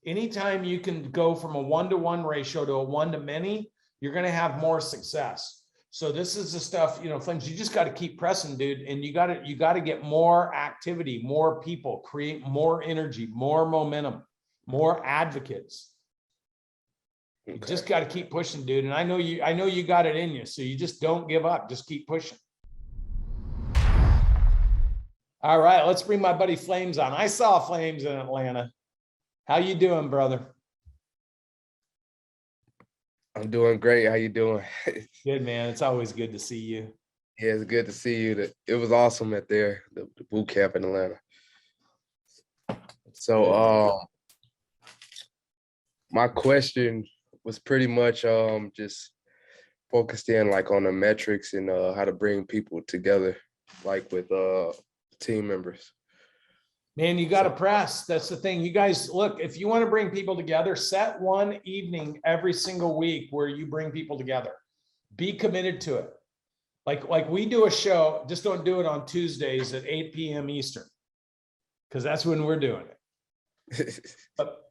Anytime you can go from a 1-to-1 ratio to a 1-to-many, you're going to have more success. So this is the stuff, Flames, you just got to keep pressing, dude. And you got to get more activity, more people, create more energy, more momentum, more advocates. You just got to keep pushing, dude. And I know you got it in you. So you just don't give up. Just keep pushing. All right, let's bring my buddy Flames on. I saw Flames in Atlanta. How you doing, brother? I'm doing great. How you doing? Good, man. It's always good to see you. Yeah, it's good to see you. It was awesome at the boot camp in Atlanta. So my question was pretty much just focused in like on the metrics and how to bring people together, like with team members. Man, you got to press. That's the thing. You guys, look, if you want to bring people together, set one evening every single week where you bring people together. Be committed to it. Like we do a show, just don't do it on Tuesdays at 8 p.m. Eastern, because that's when we're doing it.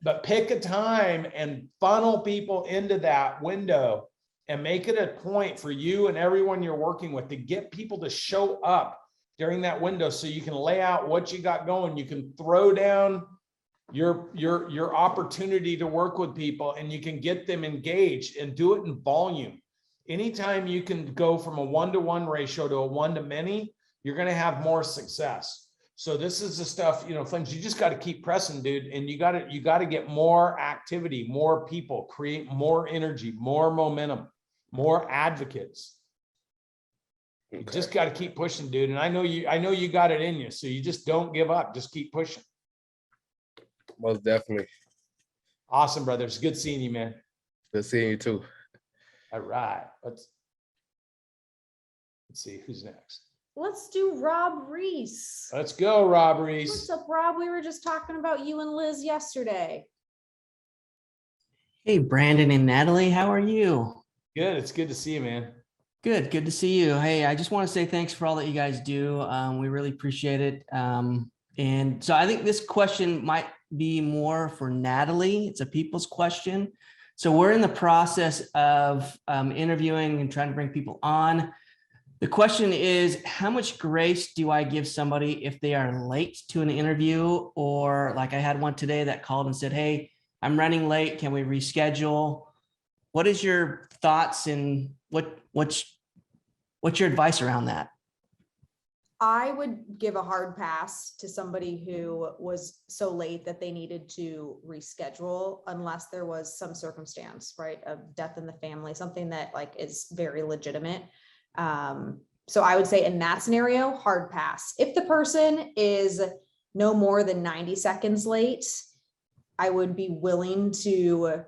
But pick a time and funnel people into that window and make it a point for you and everyone you're working with to get people to show up during that window, so you can lay out what you got going. You can throw down your opportunity to work with people, and you can get them engaged and do it in volume. Anytime you can go from a 1-to-1 ratio to a 1-to-many, you're going to have more success. So this is the stuff, Flames, you just got to keep pressing, dude. And you got to get more activity, more people, create more energy, more momentum, more advocates. You just got to keep pushing, dude. And I know you got it in you. So you just don't give up. Just keep pushing. Most definitely. Awesome, brother. It's good seeing you, man. Good seeing you too. All right. Let's see who's next. Let's do Rob Reese. Let's go, Rob Reese. What's up, Rob? We were just talking about you and Liz yesterday. Hey, Brandon and Natalie, how are you? Good. It's good to see you, man. Good to see you. Hey, I just want to say thanks for all that you guys do. We really appreciate it. And so I think this question might be more for Natalie. It's a people's question. So we're in the process of interviewing and trying to bring people on. The question is, how much grace do I give somebody if they are late to an interview? Or like I had one today that called and said, hey, I'm running late. Can we reschedule? What is your thoughts and what's your advice around that? I would give a hard pass to somebody who was so late that they needed to reschedule, unless there was some circumstance, right, of death in the family, something that like is very legitimate. So I would say in that scenario, hard pass. If the person is no more than 90 seconds late, I would be willing to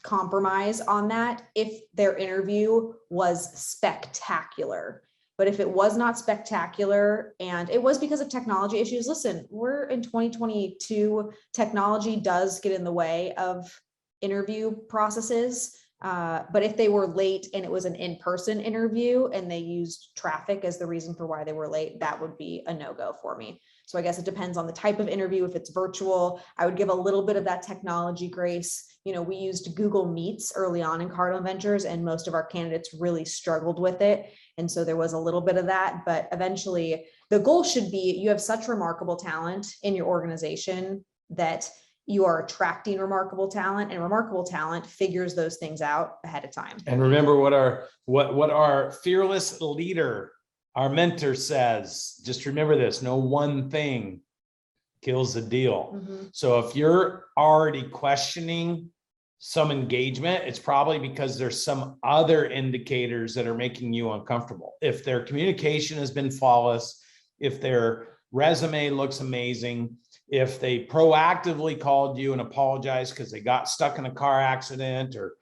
compromise on that if their interview was spectacular. But if it was not spectacular and it was because of technology issues, listen, we're in 2022, technology does get in the way of interview processes. But if they were late and it was an in-person interview and they used traffic as the reason for why they were late, that would be a no-go for me. So I guess it depends on the type of interview. If it's virtual, I would give a little bit of that technology grace. We used Google Meets early on in Cardinal Ventures, and most of our candidates really struggled with it. And so there was a little bit of that, but eventually the goal should be, you have such remarkable talent in your organization that you are attracting remarkable talent, and remarkable talent figures those things out ahead of time. And remember what our fearless leader, our mentor says. Just remember this: no one thing kills the deal. Mm-hmm. So if you're already questioning some engagement, it's probably because there's some other indicators that are making you uncomfortable. If their communication has been flawless, if their resume looks amazing, if they proactively called you and apologized because they got stuck in a car accident, or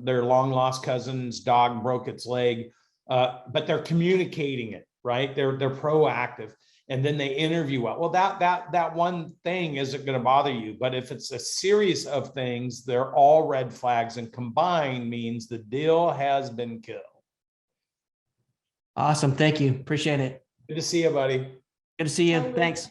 their long lost cousin's dog broke its leg, but they're communicating it, right? They're proactive, and then they interview well. Well, that one thing isn't going to bother you. But if it's a series of things, they're all red flags, and combined means the deal has been killed. Awesome. Thank you. Appreciate it. Good to see you, buddy. Good to see you. Thanks.